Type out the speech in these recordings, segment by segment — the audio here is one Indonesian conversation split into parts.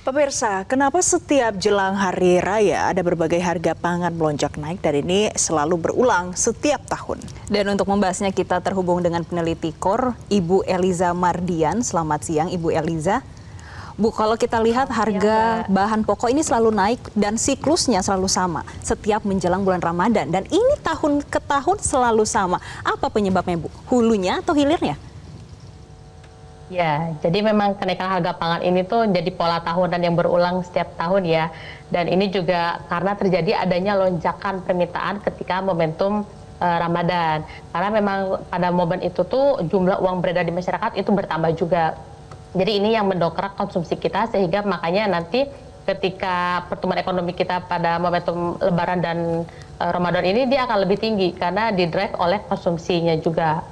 Pemirsa, kenapa setiap jelang hari raya ada berbagai harga pangan melonjak naik dan ini selalu berulang setiap tahun? Dan untuk membahasnya kita terhubung dengan peneliti KOR, Ibu Eliza Mardian. Selamat siang Ibu Eliza. Bu, kalau kita lihat harga bahan pokok ini selalu naik dan siklusnya selalu sama setiap menjelang bulan Ramadan. Dan ini tahun ke tahun selalu sama. Apa penyebabnya Bu? Hulunya atau hilirnya? Ya, jadi memang kenaikan harga pangan ini tuh jadi pola tahunan yang berulang setiap tahun ya. Dan ini juga karena terjadi adanya lonjakan permintaan ketika momentum Ramadan. Karena memang pada momen itu tuh jumlah uang beredar di masyarakat itu bertambah juga. Jadi ini yang mendongkrak konsumsi kita sehingga makanya nanti ketika pertumbuhan ekonomi kita pada momentum Lebaran dan Ramadan ini dia akan lebih tinggi karena didrive oleh konsumsinya juga.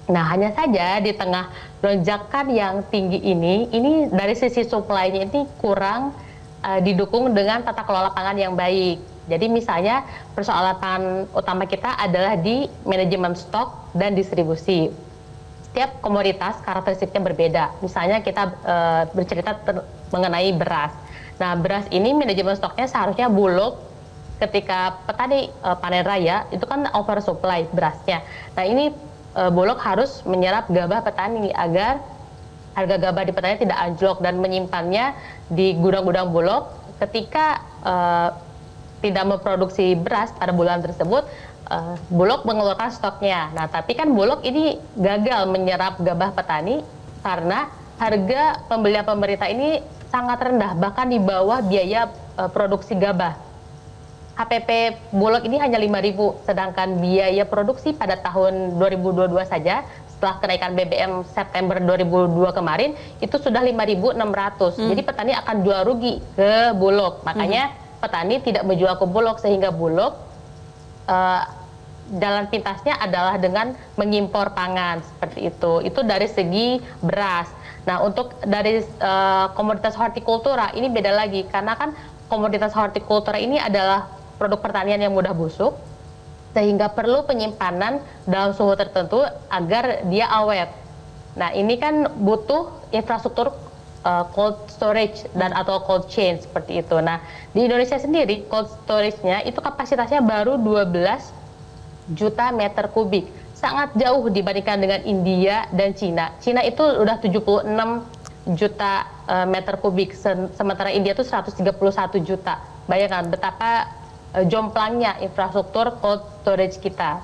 Nah, hanya saja di tengah lonjakan yang tinggi ini dari sisi supply-nya ini kurang didukung dengan tata kelola pangan yang baik. Jadi misalnya persoalan utama kita adalah di manajemen stok dan distribusi. Setiap komoditas karakteristiknya berbeda. Misalnya kita bercerita mengenai beras. Nah, beras ini manajemen stoknya seharusnya Bulog ketika petani panen raya itu kan oversupply berasnya. Nah, ini Bulog harus menyerap gabah petani agar harga gabah di petani tidak anjlok dan menyimpannya di gudang-gudang Bulog ketika tidak memproduksi beras pada bulan tersebut. Bulog mengeluarkan stoknya. Nah, tapi kan Bulog ini gagal menyerap gabah petani karena harga pembelian pemerintah ini sangat rendah, bahkan di bawah biaya produksi gabah. HPP Bulog ini hanya 5.000, sedangkan biaya produksi pada tahun 2022 saja setelah kenaikan BBM September 2002 kemarin itu sudah 5.600. Jadi petani akan jual rugi ke Bulog. Makanya petani tidak menjual ke Bulog sehingga Bulog jalan pintasnya adalah dengan mengimpor pangan seperti itu. Itu dari segi beras. Nah, untuk dari komoditas hortikultura ini beda lagi karena kan komoditas hortikultura ini adalah produk pertanian yang mudah busuk, sehingga perlu penyimpanan dalam suhu tertentu agar dia awet. Nah, ini kan butuh infrastruktur cold storage dan atau cold chain seperti itu. Nah, di Indonesia sendiri cold storage-nya itu kapasitasnya baru 12 juta meter kubik. Sangat jauh dibandingkan dengan India dan Cina. Cina itu udah 76 juta meter kubik, sementara India itu 131 juta. Bayangkan betapa jomplangnya infrastruktur cold storage kita.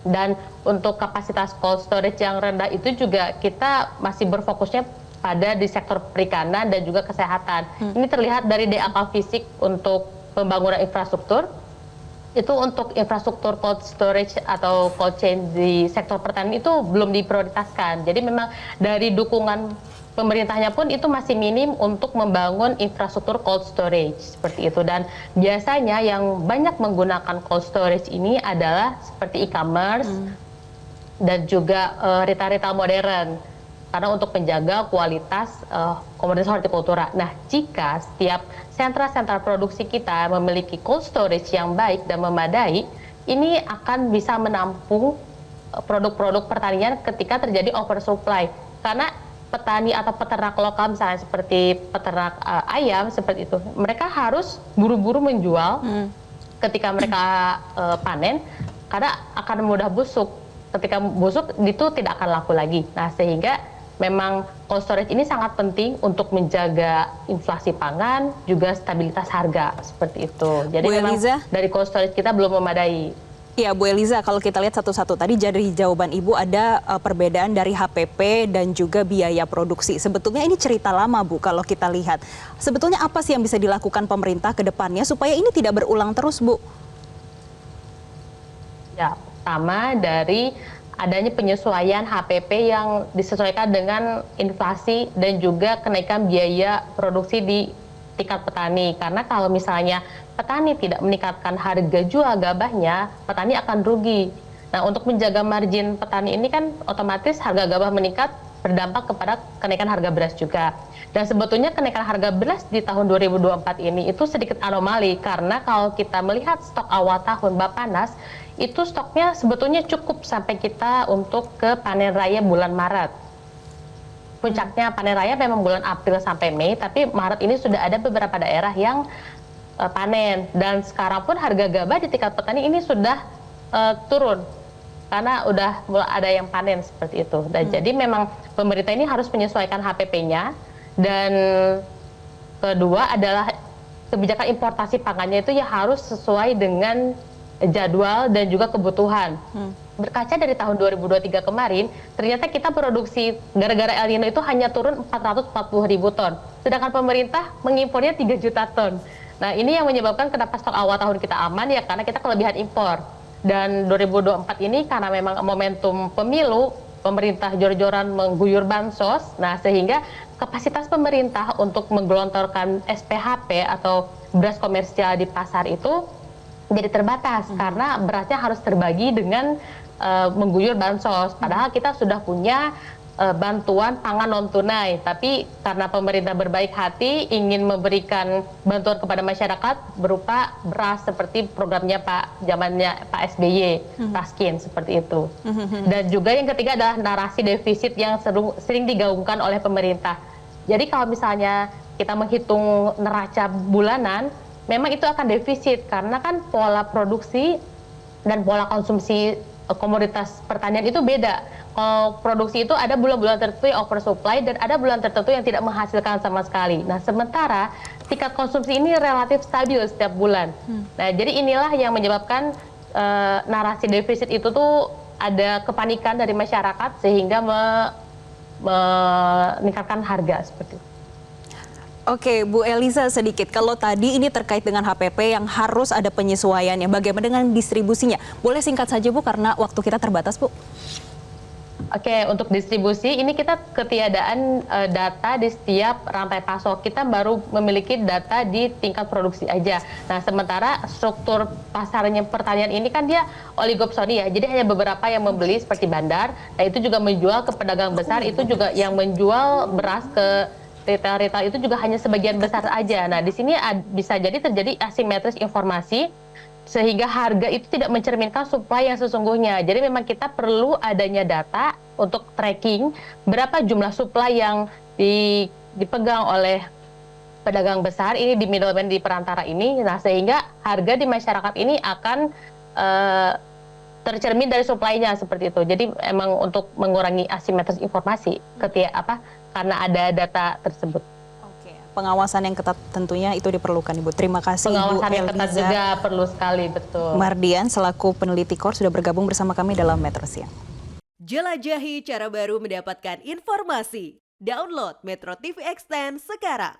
Dan untuk kapasitas cold storage yang rendah itu juga kita masih berfokusnya pada di sektor perikanan dan juga kesehatan. Ini terlihat dari DAK fisik untuk pembangunan infrastruktur. Itu untuk infrastruktur cold storage atau cold chain di sektor pertanian itu belum diprioritaskan. Jadi memang dari dukungan pemerintahnya pun itu masih minim untuk membangun infrastruktur cold storage seperti itu. Dan biasanya yang banyak menggunakan cold storage ini adalah seperti e-commerce dan juga retail-retail modern karena untuk menjaga kualitas komoditas hortikultura. Nah, jika setiap sentra-sentra produksi kita memiliki cold storage yang baik dan memadai, ini akan bisa menampung produk-produk pertanian ketika terjadi oversupply. Karena petani atau peternak lokal misalnya seperti peternak ayam seperti itu, mereka harus buru-buru menjual ketika mereka panen karena akan mudah busuk. Ketika busuk itu tidak akan laku lagi. Nah, sehingga memang cold storage ini sangat penting untuk menjaga inflasi pangan juga stabilitas harga seperti itu. Jadi memang dari cold storage kita belum memadai. Ya, Bu Eliza, kalau kita lihat satu-satu tadi dari jawaban Ibu ada perbedaan dari HPP dan juga biaya produksi. Sebetulnya ini cerita lama, Bu, kalau kita lihat. Sebetulnya apa sih yang bisa dilakukan pemerintah ke depannya supaya ini tidak berulang terus, Bu? Ya, pertama dari adanya penyesuaian HPP yang disesuaikan dengan inflasi dan juga kenaikan biaya produksi di tingkat petani. Karena kalau misalnya petani tidak meningkatkan harga jual gabahnya, petani akan rugi. Nah, untuk menjaga margin petani ini kan otomatis harga gabah meningkat berdampak kepada kenaikan harga beras juga. Dan sebetulnya kenaikan harga beras di tahun 2024 ini itu sedikit anomali karena kalau kita melihat stok awal tahun Bappenas, itu stoknya sebetulnya cukup sampai kita untuk ke panen raya bulan Maret. Puncaknya panen raya memang bulan April sampai Mei, tapi Maret ini sudah ada beberapa daerah yang panen. Dan sekarang pun harga gabah di tingkat petani ini sudah turun karena udah mulai ada yang panen seperti itu. Dan jadi memang pemerintah ini harus menyesuaikan HPP-nya. Dan kedua adalah kebijakan importasi pangannya itu ya harus sesuai dengan jadwal dan juga kebutuhan. Berkaca dari tahun 2023 kemarin, ternyata kita produksi gara-gara El Nino itu hanya turun 440.000 ton. Sedangkan pemerintah mengimpornya 3 juta ton. Nah, ini yang menyebabkan kenapa stok awal tahun kita aman ya karena kita kelebihan impor. Dan 2024 ini karena memang momentum pemilu, pemerintah jor-joran mengguyur bansos, nah sehingga kapasitas pemerintah untuk menggelontorkan SPHP atau beras komersial di pasar itu jadi terbatas karena berasnya harus terbagi dengan mengguyur bansos. Padahal kita sudah punya bantuan pangan non tunai, tapi karena pemerintah berbaik hati ingin memberikan bantuan kepada masyarakat berupa beras seperti programnya zamannya Pak SBY, Raskin seperti itu. Dan juga yang ketiga adalah narasi defisit yang sering digaungkan oleh pemerintah. Jadi kalau misalnya kita menghitung neraca bulanan, memang itu akan defisit karena kan pola produksi dan pola konsumsi komoditas pertanian itu beda. Kalau produksi itu ada bulan-bulan tertentu yang oversupply dan ada bulan tertentu yang tidak menghasilkan sama sekali. Nah, sementara tingkat konsumsi ini relatif stabil setiap bulan. Nah, jadi inilah yang menyebabkan narasi defisit itu tuh ada kepanikan dari masyarakat sehingga meningkatkan harga seperti itu. Oke, Bu Eliza sedikit. Kalau tadi ini terkait dengan HPP yang harus ada penyesuaiannya, bagaimana dengan distribusinya? Boleh singkat saja Bu, karena waktu kita terbatas Bu. Oke, untuk distribusi ini kita ketiadaan data di setiap rantai pasok. Kita baru memiliki data di tingkat produksi aja. Nah, sementara struktur pasarnya pertanian ini kan dia oligopsoni ya. Jadi hanya beberapa yang membeli seperti bandar. Nah, itu juga menjual ke pedagang besar, itu juga yang menjual beras ke retail-retail itu juga hanya sebagian besar aja. Nah, di sini bisa jadi terjadi asimetris informasi sehingga harga itu tidak mencerminkan supply yang sesungguhnya. Jadi memang kita perlu adanya data untuk tracking berapa jumlah supply yang dipegang oleh pedagang besar ini di middleman di perantara ini. Nah, sehingga harga di masyarakat ini akan tercermin dari supply-nya seperti itu. Jadi emang untuk mengurangi asimetris informasi karena ada data tersebut. Pengawasan yang ketat tentunya itu diperlukan Ibu. Terima kasih Ibu Pengawasan yang ketat Eliza juga perlu sekali, betul. Mardian selaku peneliti KOR sudah bergabung bersama kami dalam Metro Siang. Jelajahi cara baru mendapatkan informasi. Download Metro TV Extend sekarang.